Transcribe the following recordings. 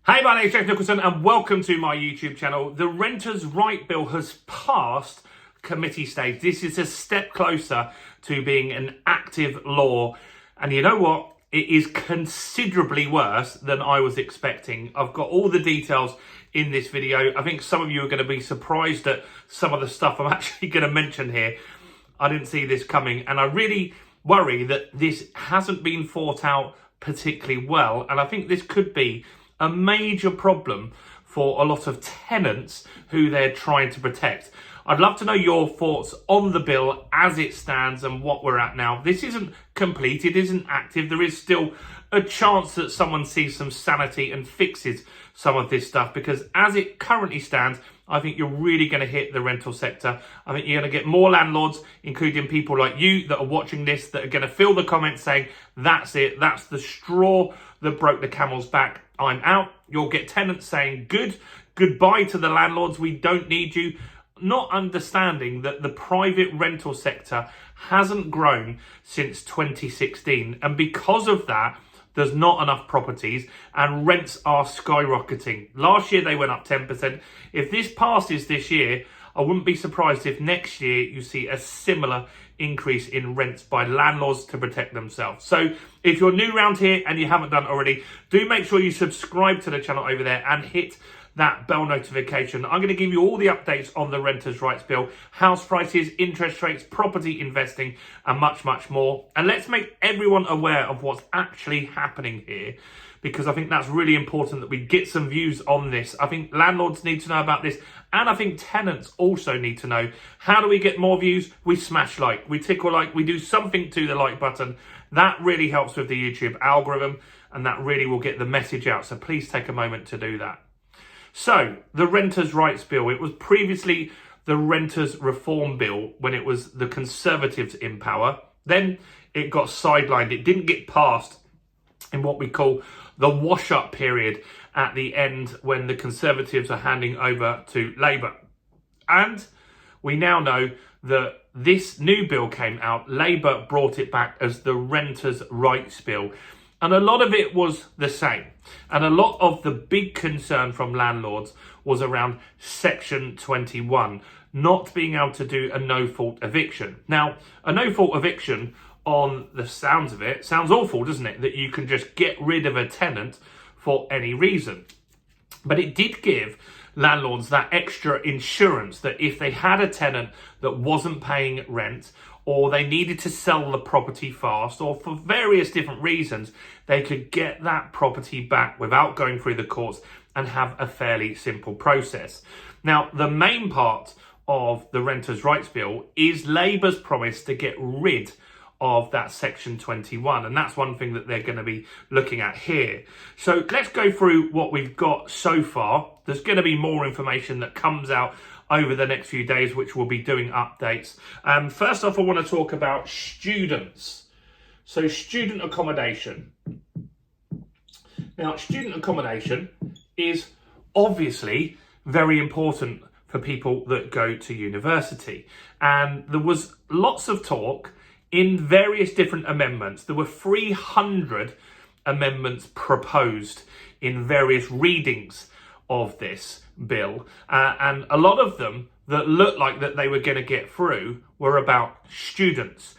Hey, my name is James Nicholson and welcome to my YouTube channel. The Renters' Right Bill has passed committee stage. This is a step closer to being an active law. And you know what? It is considerably worse than I was expecting. I've got all the details in this video. I think some of you are going to be surprised at some of the stuff I'm actually going to mention here. I didn't see this coming, and I really worry that this hasn't been thought out particularly well. And I think this could be a major problem for a lot of tenants who they're trying to protect. I'd love to know your thoughts on the bill as it stands and what we're at now. This isn't complete, it isn't active. There is still a chance that someone sees some sanity and fixes some of this stuff, because as it currently stands, I think you're really going to hit the rental sector. I think you're going to get more landlords, including people like you that are watching this, that are going to fill the comments saying, that's it, that's the straw that broke the camel's back, I'm out. You'll get tenants saying goodbye to the landlords, we don't need you, not understanding that the private rental sector hasn't grown since 2016. And because of that, there's not enough properties and rents are skyrocketing. Last year, they went up 10%. If this passes this year, I wouldn't be surprised if next year you see a similar increase in rents by landlords to protect themselves. So if you're new around here and you haven't done already, do make sure you subscribe to the channel over there and hit that bell notification. I'm going to give you all the updates on the Renters' Rights Bill, house prices, interest rates, property investing, and much, much more. And let's make everyone aware of what's actually happening here, because I think that's really important that we get some views on this. I think landlords need to know about this, and I think tenants also need to know. How do we get more views? We smash like, we tickle like, we do something to the like button. That really helps with the YouTube algorithm, and that really will get the message out. So please take a moment to do that. So, the Renters' Rights Bill, it was previously the Renters' Reform Bill when it was the Conservatives in power. Then it got sidelined. It didn't get passed in what we call the wash-up period at the end when the Conservatives are handing over to Labour. And we now know that this new bill came out. Labour brought it back as the Renters' Rights Bill. And a lot of it was the same. And a lot of the big concern from landlords was around Section 21, not being able to do a no-fault eviction. Now, a no-fault eviction, on the sounds of it, sounds awful, doesn't it? That you can just get rid of a tenant for any reason. But it did give landlords that extra insurance that if they had a tenant that wasn't paying rent, or they needed to sell the property fast, or for various different reasons, they could get that property back without going through the courts and have a fairly simple process. Now, the main part of the Renters' Rights Bill is Labour's promise to get rid of that Section 21. And that's one thing that they're going to be looking at here. So let's go through what we've got so far. There's going to be more information that comes out over the next few days, which we'll be doing updates. First off, I want to talk about students. So student accommodation. Now, student accommodation is obviously very important for people that go to university. And there was lots of talk in various different amendments. There were 300 amendments proposed in various readings of this bill, and a lot of them that looked like that they were going to get through were about students.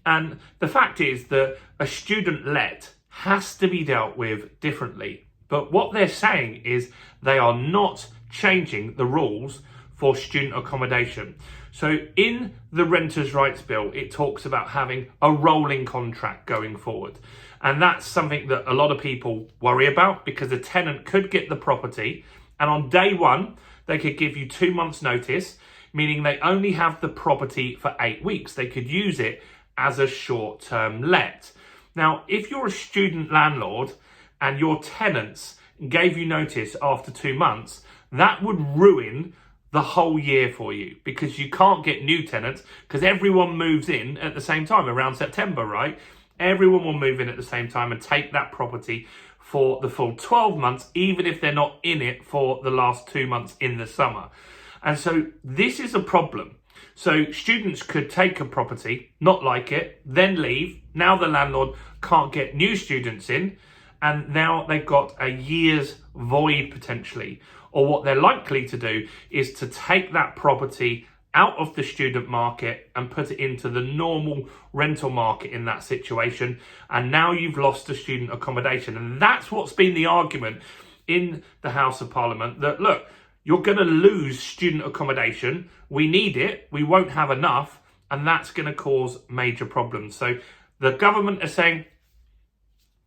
And the fact is that a student let has to be dealt with differently. But what they're saying is they are not changing the rules for student accommodation. So in the Renters' Rights Bill, it talks about having a rolling contract going forward. And that's something that a lot of people worry about, because a tenant could get the property and on day one, they could give you 2 months notice, meaning they only have the property for 8 weeks. They could use it as a short-term let. Now, if you're a student landlord and your tenants gave you notice after 2 months, that would ruin the whole year for you, because you can't get new tenants because everyone moves in at the same time around September, right? Everyone will move in at the same time and take that property for the full 12 months, even if they're not in it for the last 2 months in the summer. And so this is a problem. So students could take a property, not like it, then leave. Now the landlord can't get new students in, and now they've got a year's void potentially. Or what they're likely to do is to take that property out of the student market and put it into the normal rental market in that situation. And now you've lost the student accommodation. And that's what's been the argument in the House of Parliament, that look, you're going to lose student accommodation. We need it. We won't have enough. And that's going to cause major problems. So the government are saying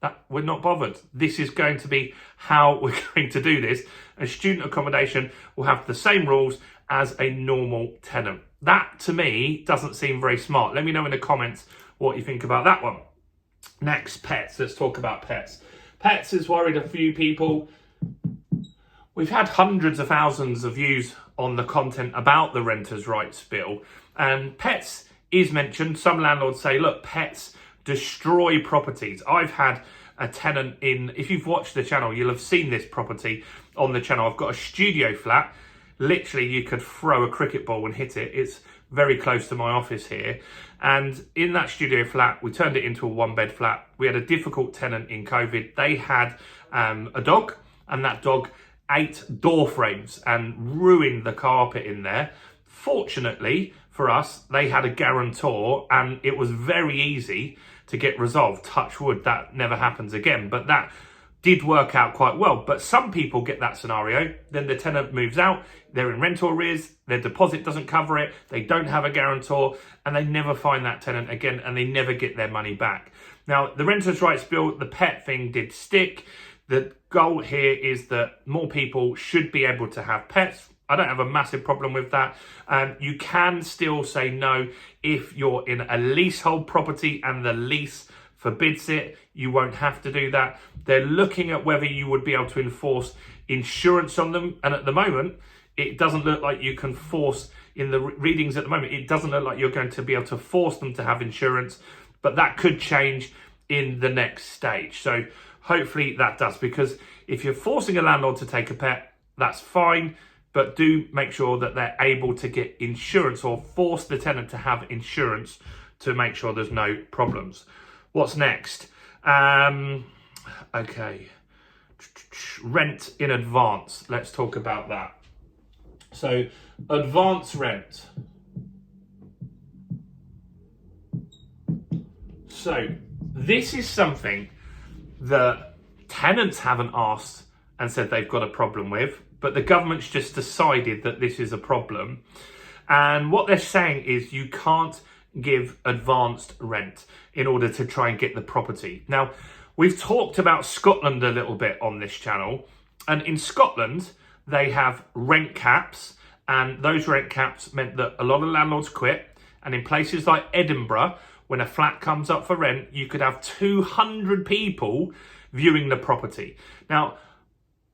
that we're not bothered. This is going to be how we're going to do this. And student accommodation will have the same rules as a normal tenant. That, to me, doesn't seem very smart. Let me know in the comments what you think about that one. Next, pets. Let's talk about pets. Pets has worried a few people. We've had hundreds of thousands of views on the content about the Renters' Rights Bill, and pets is mentioned. Some landlords say, look, pets destroy properties. I've had a tenant in, if you've watched the channel, you'll have seen this property on the channel. I've got a studio flat. Literally, you could throw a cricket ball and hit it. It's very close to my office here. And in that studio flat, we turned it into a one-bed flat. We had a difficult tenant in COVID. They had a dog, and that dog ate door frames and ruined the carpet in there. Fortunately for us, they had a guarantor, and it was very easy to get resolved. Touch wood, that never happens again. But that did work out quite well. But some people get that scenario, then the tenant moves out, they're in rental arrears, their deposit doesn't cover it, they don't have a guarantor, and they never find that tenant again, and they never get their money back. Now, the Renters' Rights Bill, the pet thing did stick. The goal here is that more people should be able to have pets. I don't have a massive problem with that. You can still say no if you're in a leasehold property and the lease forbids it. You won't have to do that. They're looking at whether you would be able to enforce insurance on them. And at the moment, it doesn't look like you can force, in the readings at the moment, it doesn't look like you're going to be able to force them to have insurance. But that could change in the next stage. So hopefully that does, because if you're forcing a landlord to take a pet, that's fine, but do make sure that they're able to get insurance, or force the tenant to have insurance to make sure there's no problems. What's next? Okay, rent in advance. Let's talk about that. So, advance rent. So, this is something that tenants haven't asked and said they've got a problem with, but the government's just decided that this is a problem. And what they're saying is you can't give advanced rent in order to try and get the property. Now, we've talked about Scotland a little bit on this channel, and in Scotland, they have rent caps, and those rent caps meant that a lot of landlords quit. And in places like Edinburgh, when a flat comes up for rent, you could have 200 people viewing the property. Now,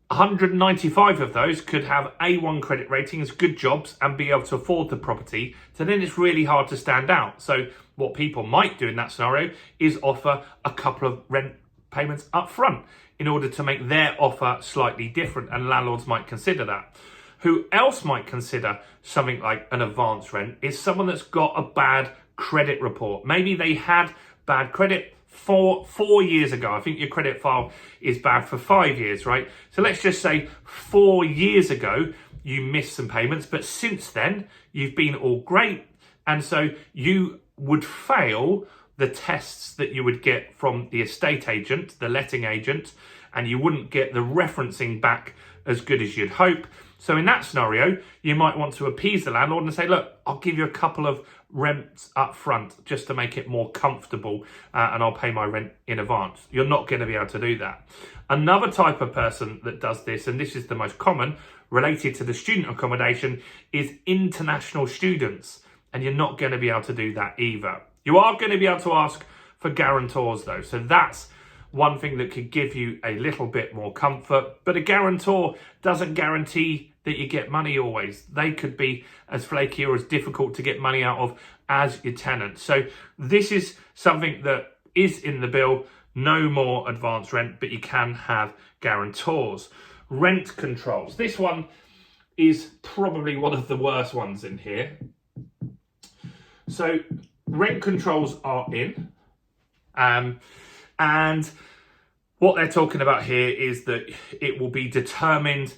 195 of those could have A1 credit ratings, good jobs, and be able to afford the property. So then it's really hard to stand out. So what people might do in that scenario is offer a couple of rent payments up front in order to make their offer slightly different, and landlords might consider that. Who else might consider something like an advance rent is someone that's got a bad credit report. Maybe they had bad credit 4 years ago. I think your credit file is bad for 5 years, right? So let's just say 4 years ago, you missed some payments, but since then, you've been all great. And so you would fail the tests that you would get from the estate agent, the letting agent, and you wouldn't get the referencing back as good as you'd hope. So in that scenario, you might want to appease the landlord and say, look, I'll give you a couple of rents up front just to make it more comfortable, and I'll pay my rent in advance. You're not going to be able to do that. Another type of person that does this, and this is the most common, related to the student accommodation, is international students. And you're not going to be able to do that either. You are going to be able to ask for guarantors though. So that's one thing that could give you a little bit more comfort. But a guarantor doesn't guarantee that you get money always. They could be as flaky or as difficult to get money out of as your tenant. So this is something that is in the bill. No more advance rent, but you can have guarantors. Rent controls. This one is probably one of the worst ones in here. So rent controls are in. And What they're talking about here is that it will be determined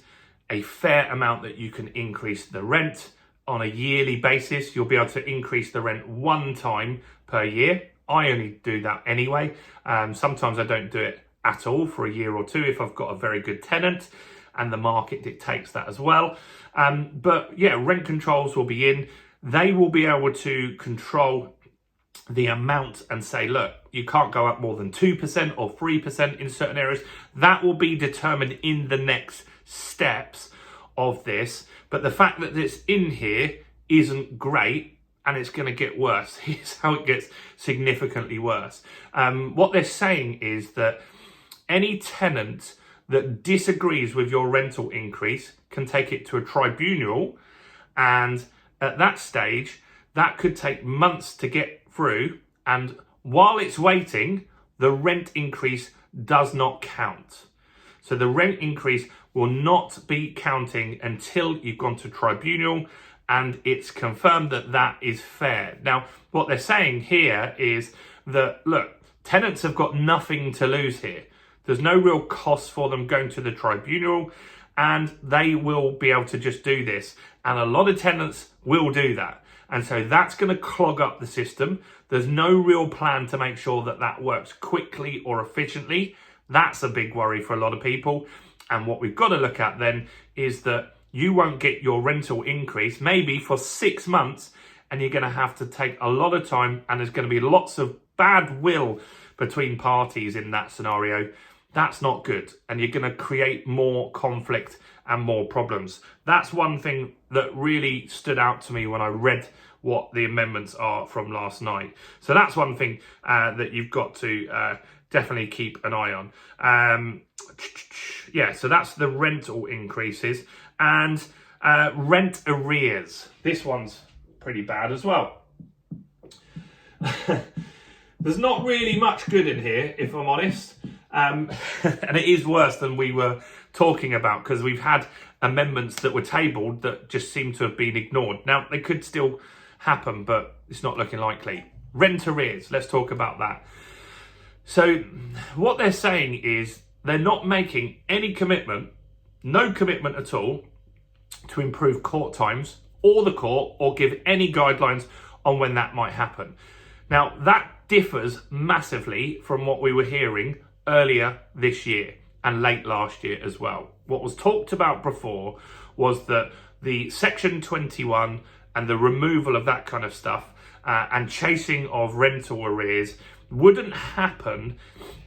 a fair amount that you can increase the rent on a yearly basis. You'll be able to increase the rent one time per year. I only do that anyway. Sometimes I don't do it at all for a year or two if I've got a very good tenant, and the market dictates that as well. But yeah, rent controls will be in. They will be able to control the amount and say, look, you can't go up more than 2% or 3% in certain areas. That will be determined in the next steps of this. But the fact that it's in here isn't great, and it's going to get worse. Here's how it gets significantly worse. What they're saying is that any tenant that disagrees with your rental increase can take it to a tribunal, and at that stage, that could take months to get through, and while it's waiting, the rent increase does not count. So the rent increase will not be counting until you've gone to tribunal and it's confirmed that that is fair. Now, what they're saying here is that, look, tenants have got nothing to lose here. There's no real cost for them going to the tribunal, and they will be able to just do this. And a lot of tenants will do that. And so that's going to clog up the system. There's no real plan to make sure that that works quickly or efficiently. That's a big worry for a lot of people. And what we've got to look at then is that you won't get your rental increase maybe for 6 months, and you're going to have to take a lot of time, and there's going to be lots of bad will between parties in that scenario. That's not good, and you're going to create more conflict and more problems. That's one thing that really stood out to me when I read what the amendments are from last night. So that's one thing that you've got to definitely keep an eye on. Yeah, so that's the rental increases, and rent arrears. This one's pretty bad as well. There's not really much good in here, if I'm honest. And it is worse than we were talking about, because we've had amendments that were tabled that just seem to have been ignored. Now, they could still happen, but it's not looking likely. Rent arrears, let's talk about that. So what they're saying is they're not making any commitment, no commitment at all, to improve court times or the court, or give any guidelines on when that might happen. Now, that differs massively from what we were hearing earlier this year and late last year as well. What was talked about before was that the Section 21 and the removal of that kind of stuff and chasing of rental arrears wouldn't happen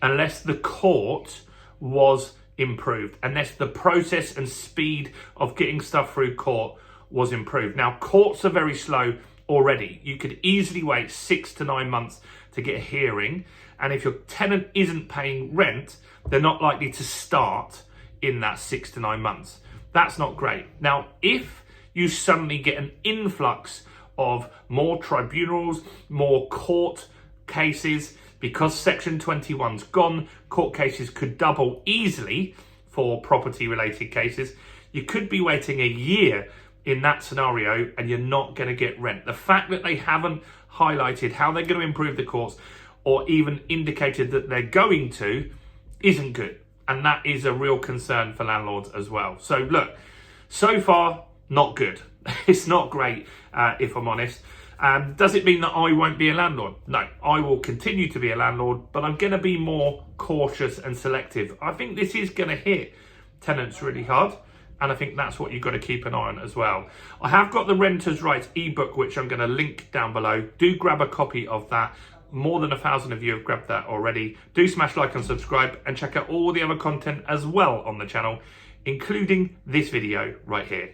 unless the court was improved, unless the process and speed of getting stuff through court was improved. Now, courts are very slow already. You could easily wait 6 to 9 months to get a hearing, and if your tenant isn't paying rent, they're not likely to start in that 6 to 9 months. That's not great. Now, if you suddenly get an influx of more tribunals, more court cases, because Section 21's gone, court cases could double easily for property related cases. You could be waiting a year in that scenario, and you're not going to get rent. The fact that they haven't highlighted how they're going to improve the courts, or even indicated that they're going to, isn't good. And that is a real concern for landlords as well. So look, so far, not good. It's not great, if I'm honest. Does it mean that I won't be a landlord? No, I will continue to be a landlord, but I'm going to be more cautious and selective. I think this is going to hit tenants really hard, and I think that's what you've got to keep an eye on as well. I have got the Renters' Rights ebook, which I'm going to link down below. Do grab a copy of that. More than 1,000 of you have grabbed that already. Do smash like and subscribe, and check out all the other content as well on the channel, including this video right here.